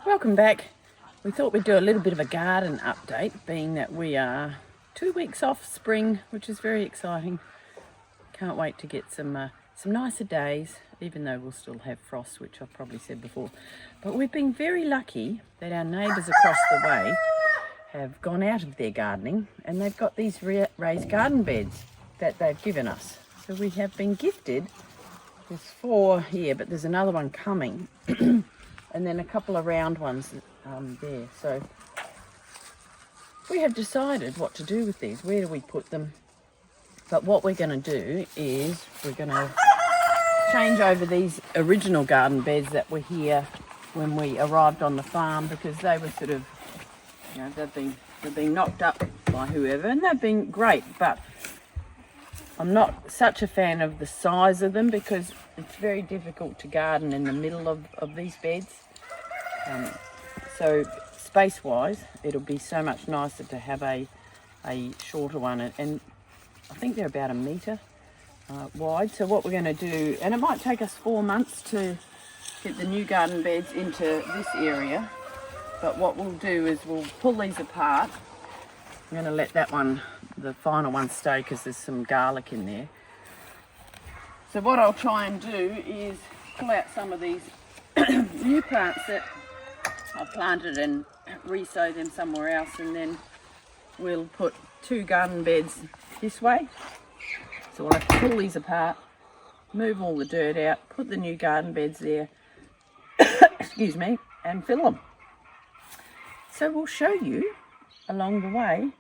Welcome back. We thought we'd do a little bit of a garden update, being that we are 2 weeks off spring, which is very exciting. Can't wait to get some nicer days, even though we'll still have frost, which I've probably said before. But we've been very lucky that our neighbours across the way have gone out of their gardening and they've got these raised garden beds that they've given us. So we have been gifted. There's 4 here, but there's another one coming. And then a couple of round ones there. So we have decided what to do with these. Where do we put them? But what we're going to do is we're going to change over these original garden beds that were here when we arrived on the farm, because they were sort of, you know, they've been knocked up by whoever, and they've been great. But I'm not such a fan of the size of them because it's very difficult to garden in the middle of these beds. So space-wise, it'll be so much nicer to have a shorter one, and I think they're about 1 metre wide. So what we're going to do, and it might take us 4 months to get the new garden beds into this area, but what we'll do is we'll pull these apart. I'm going to let that one, the final one, stay because there's some garlic in there. So what I'll try and do is pull out some of these new plants that I've planted and resow them somewhere else, and then we'll put 2 garden beds this way. So we'll have to pull these apart, move all the dirt out, put the new garden beds there, excuse me, and fill them. So we'll show you along the way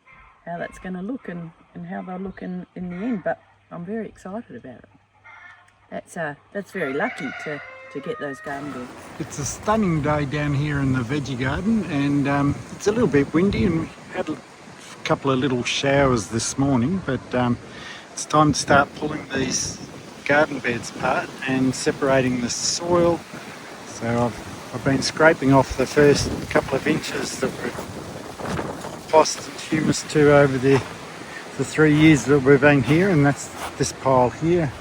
how that's going to look and how they'll look in the end, but I'm very excited about it. That's very lucky to get those garden beds. It's a stunning day down here in the veggie garden, and it's a little bit windy, and we had a couple of little showers this morning, but it's time to start pulling these garden beds apart and separating the soil. So I've been scraping off the first couple of inches that we've lost humus to over the 3 years that we've been here, and that's this pile here,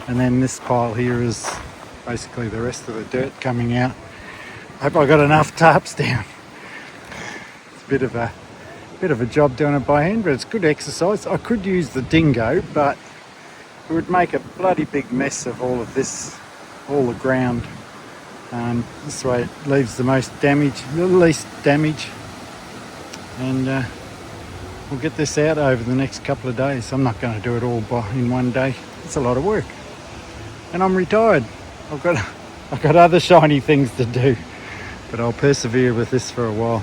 and then this pile here is basically the rest of the dirt coming out. I hope I got enough tarps down. It's a bit of a job doing it by hand, but it's good exercise. I could use the dingo, but it would make a bloody big mess of all of this, all the ground. This way it leaves the least damage, and we'll get this out over the next couple of days. I'm not going to do it all in one day. It's a lot of work, and I'm retired. I've got other shiny things to do, but I'll persevere with this for a while.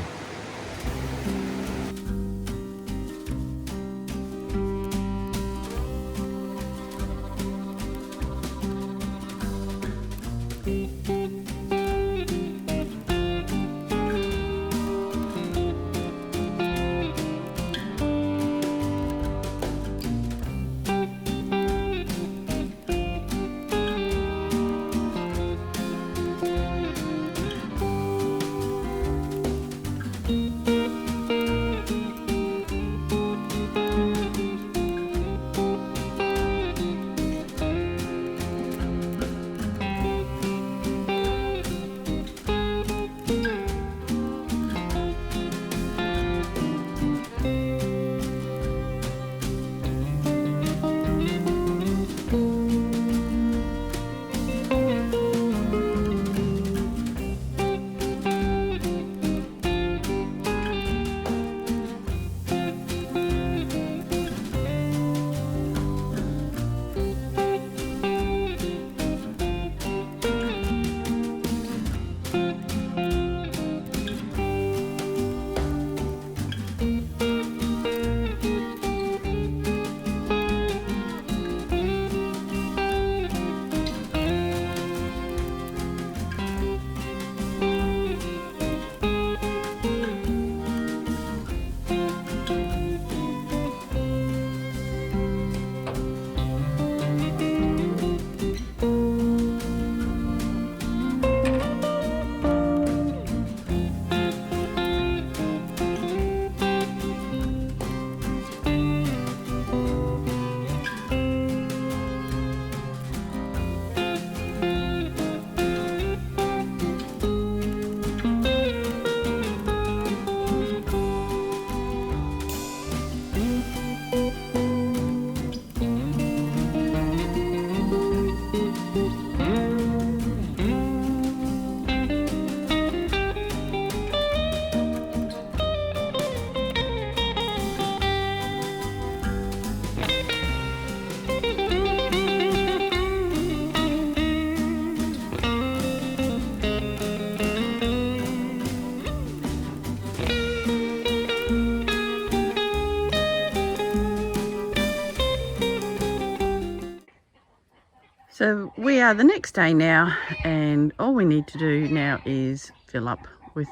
So we are the next day now, and all we need to do now is fill up with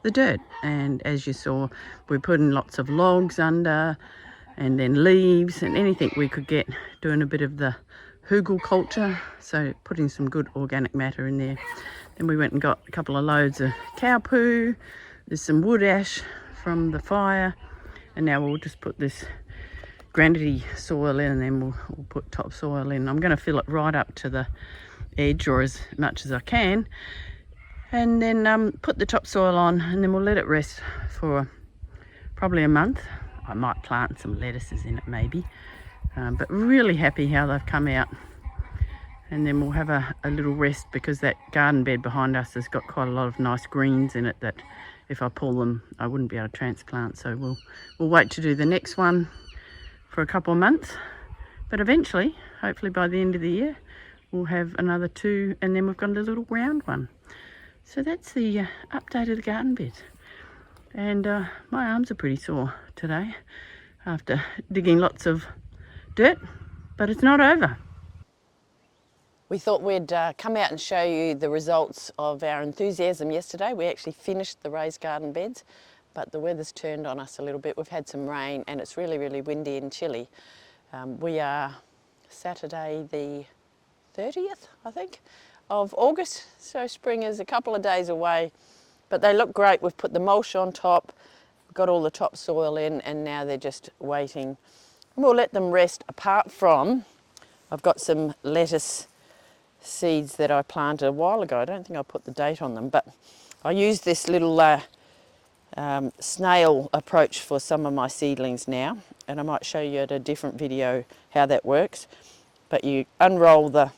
the dirt. And as you saw, we're putting lots of logs under and then leaves and anything we could get, doing a bit of the hugel culture, so putting some good organic matter in there. Then we went and got a couple of loads of cow poo. There's some wood ash from the fire, and now we'll just put this granity soil in, and then we'll put topsoil in. I'm going to fill it right up to the edge, or as much as I can, and then put the topsoil on, and then we'll let it rest for probably a month. I might plant some lettuces in it maybe, but really happy how they've come out. And then we'll have a little rest, because that garden bed behind us has got quite a lot of nice greens in it that if I pull them I wouldn't be able to transplant. So we'll wait to do the next one for a couple of months, but eventually, hopefully by the end of the year, we'll have another 2, and then we've got a little round one. So that's the update of the garden bed. And my arms are pretty sore today after digging lots of dirt, but it's not over. We thought we'd come out and show you the results of our enthusiasm yesterday. We actually finished the raised garden beds, but the weather's turned on us a little bit. We've had some rain and it's really, really windy and chilly. We are Saturday the 30th, I think, of August, so spring is a couple of days away, but they look great. We've put the mulch on top, got all the topsoil in, and now they're just waiting. And we'll let them rest, apart from, I've got some lettuce seeds that I planted a while ago. I don't think I put the date on them, but I used this little snail approach for some of my seedlings now, and I might show you at a different video how that works. But you unroll the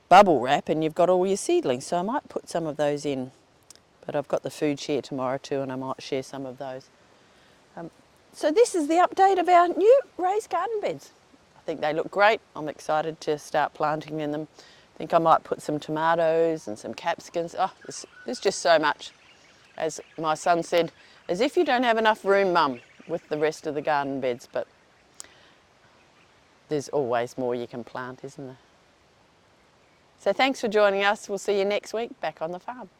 bubble wrap and you've got all your seedlings. So I might put some of those in, but I've got the food share tomorrow too, and I might share some of those. So this is the update of our new raised garden beds. I think they look great. I'm excited to start planting in them. I think I might put some tomatoes and some capsicums. Oh, there's just so much. As my son said, as if you don't have enough room, Mum, with the rest of the garden beds, but there's always more you can plant, isn't there? So thanks for joining us. We'll see you next week back on the farm.